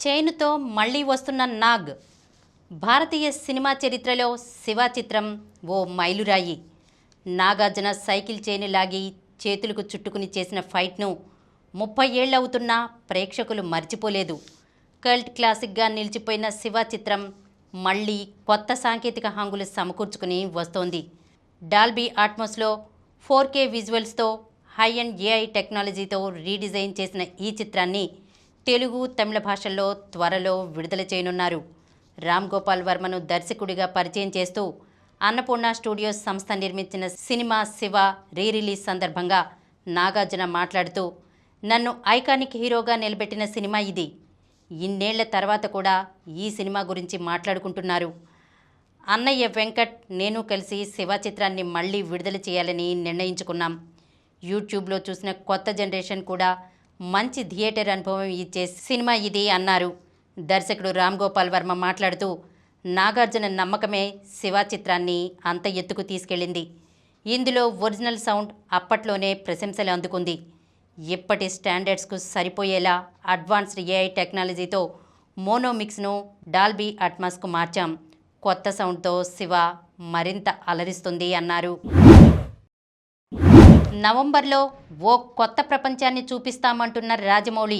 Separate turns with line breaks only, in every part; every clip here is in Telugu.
చైనుతో మళ్ళీ వస్తున్న నాగ్. భారతీయ సినిమా చరిత్రలో శివ చిత్రం ఓ మైలురాయి. నాగార్జున సైకిల్ చైన్ లాగి చేతులకు చుట్టుకుని చేసిన ఫైట్ను 30 ఏళ్లవుతున్నా ప్రేక్షకులు మర్చిపోలేదు. కల్ట్ క్లాసిక్గా నిలిచిపోయిన శివ చిత్రం మళ్ళీ కొత్త సాంకేతిక హంగులు సమకూర్చుకుని వస్తోంది. డాల్బీ అట్మాస్లో 4K విజువల్స్తో హై అండ్ AI టెక్నాలజీతో రీడిజైన్ చేసిన ఈ చిత్రాన్ని తెలుగు, తమిళ భాషల్లో త్వరలో విడుదల చేయనున్నారు. రామ్ గోపాల్ వర్మను దర్శకుడిగా పరిచయం చేస్తూ అన్నపూర్ణ స్టూడియోస్ సంస్థ నిర్మించిన సినిమా శివ రీ-రిలీజ్ సందర్భంగా నాగార్జున మాట్లాడుతూ, నన్ను ఐకానిక్ హీరోగా నిలబెట్టిన సినిమా ఇది. ఇన్నేళ్ల తర్వాత కూడా ఈ సినిమా గురించి మాట్లాడుకుంటున్నారు. అన్నయ్య వెంకట్, నేను కలిసి శివ చిత్రాన్ని మళ్ళీ విడుదల చేయాలని నిర్ణయించుకున్నాం. యూట్యూబ్లో చూసిన కొత్త జనరేషన్ కూడా మంచి థియేటర్ అనుభవం ఇచ్చే సినిమా ఇది అన్నారు. దర్శకుడు రామ్ గోపాల్ వర్మ మాట్లాడుతూ, నాగార్జున నమ్మకమే శివ చిత్రాన్ని అంత ఎత్తుకు తీసుకెళ్లింది. ఇందులో ఒరిజినల్ సౌండ్ అప్పట్లోనే ప్రశంసలు అందుకుంది. ఇప్పటి స్టాండర్డ్స్కు సరిపోయేలా అడ్వాన్స్డ్ AI టెక్నాలజీతో మోనోమిక్స్ను డాల్బీ అట్మాస్కు మార్చాం. కొత్త సౌండ్తో శివ మరింత అలరిస్తుంది అన్నారు. నవంబర్లో ఓ కొత్త ప్రపంచాన్ని చూపిస్తామంటున్న రాజమౌళి.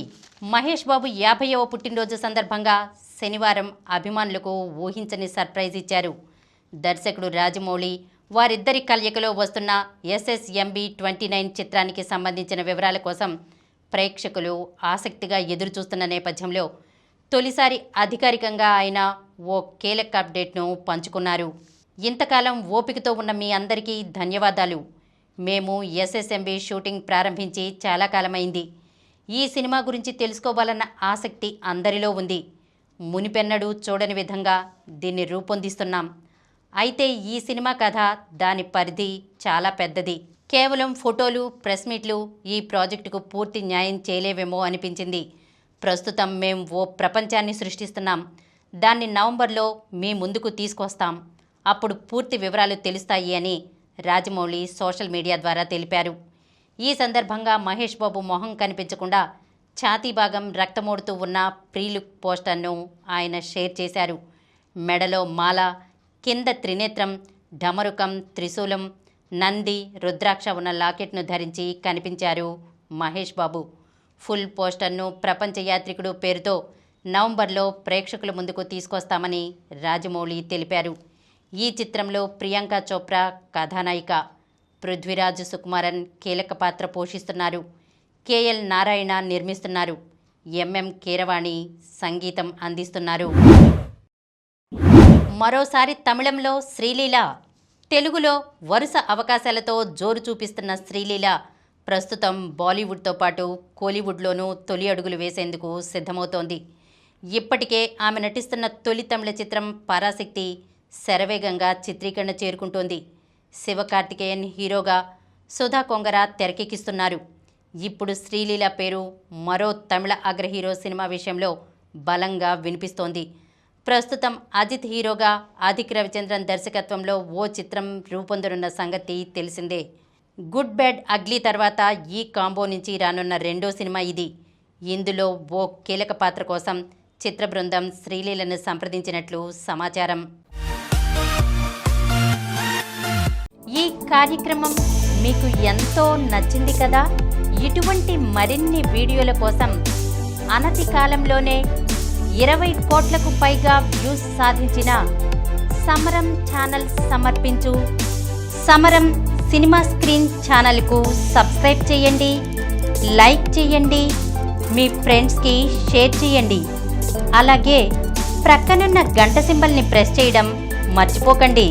మహేష్ బాబు 50వ పుట్టినరోజు సందర్భంగా శనివారం అభిమానులకు ఊహించని సర్ప్రైజ్ ఇచ్చారు. దర్శకుడు రాజమౌళి వారిద్దరి కలయికలో వస్తున్న SSMB 29 చిత్రానికి సంబంధించిన వివరాల కోసం ప్రేక్షకులు ఆసక్తిగా ఎదురుచూస్తున్న నేపథ్యంలో తొలిసారి అధికారికంగా ఆయన ఓ కీలక అప్డేట్ను పంచుకున్నారు. ఇంతకాలం ఓపికతో ఉన్న మీ అందరికీ ధన్యవాదాలు. మేము SSMB షూటింగ్ ప్రారంభించి చాలా కాలమైంది. ఈ సినిమా గురించి తెలుసుకోవాలన్న ఆసక్తి అందరిలో ఉంది. మునిపెన్నడూ చూడని విధంగా దీన్ని రూపొందిస్తున్నాం. అయితే ఈ సినిమా కథ, దాని పరిధి చాలా పెద్దది. కేవలం ఫోటోలు, ప్రెస్ మీట్లు ఈ ప్రాజెక్టుకు పూర్తి న్యాయం చేయలేవేమో అనిపించింది. ప్రస్తుతం మేం ఓ ప్రపంచాన్ని సృష్టిస్తున్నాం. దాన్ని నవంబర్లో మీ ముందుకు తీసుకొస్తాం. అప్పుడు పూర్తి వివరాలు తెలుస్తాయి అని రాజమౌళి సోషల్ మీడియా ద్వారా తెలిపారు. ఈ సందర్భంగా మహేష్ బాబు మొహం కనిపించకుండా ఛాతీ భాగం రక్తమోడుతూ ఉన్న ప్రీలుక్ పోస్టర్ను ఆయన షేర్ చేశారు. మెడలో మాల, కింద త్రినేత్రం, ఢమరుకం, త్రిశూలం, నంది, రుద్రాక్ష ఉన్న లాకెట్ను ధరించి కనిపించారు మహేష్ బాబు. ఫుల్ పోస్టర్ను ప్రపంచ యాత్రికుడు పేరుతో నవంబర్లో ప్రేక్షకుల ముందుకు తీసుకొస్తామని రాజమౌళి తెలిపారు. ఈ చిత్రంలో ప్రియాంక చోప్రా కథానాయిక, పృథ్వీరాజ్ సుకుమారన్ కీలక పాత్ర పోషిస్తున్నారు. KL నారాయణ నిర్మిస్తున్నారు. MM కీరవాణి సంగీతం అందిస్తున్నారు. మరోసారి తమిళంలో శ్రీలీల. తెలుగులో వరుస అవకాశాలతో జోరు చూపిస్తున్న శ్రీలీల ప్రస్తుతం బాలీవుడ్తో పాటు కోలీవుడ్లోనూ తొలి అడుగులు వేసేందుకు సిద్ధమవుతోంది. ఇప్పటికే ఆమె నటిస్తున్న తొలి తమిళ చిత్రం పరాశక్తి శరవేగంగా చిత్రీకరణ చేరుకుంటోంది. శివకార్తికేయన్ హీరోగా, సుధా కొంగర తెరకెక్కిస్తున్నారు. ఇప్పుడు శ్రీలీల పేరు మరో తమిళ అగ్ర హీరో సినిమా విషయంలో బలంగా వినిపిస్తోంది. ప్రస్తుతం అజిత్ హీరోగా, ఆదిక్ రవిచంద్రన్ దర్శకత్వంలో ఓ చిత్రం రూపొందనున్న సంగతి తెలిసిందే. గుడ్ బ్యాడ్ అగ్లీ తర్వాత ఈ కాంబో నుంచి రానున్న రెండో సినిమా ఇది. ఇందులో ఓ కీలక పాత్ర కోసం చిత్ర బృందం శ్రీలీలను సంప్రదించినట్లు సమాచారం. ఈ కార్యక్రమం మీకు ఎంతో నచ్చింది కదా. ఇటువంటి మరిన్ని వీడియోల కోసం అనతి కాలంలోనే 20 కోట్లకు పైగా వ్యూస్ సాధించిన సమరం ఛానల్ సమర్పించు సమరం సినిమా స్క్రీన్ ఛానల్కు సబ్స్క్రైబ్ చేయండి, లైక్ చేయండి, మీ ఫ్రెండ్స్కి షేర్ చేయండి. అలాగే ప్రక్కనున్న గంట సింబల్ని ప్రెస్ చేయడం మర్చిపోకండి.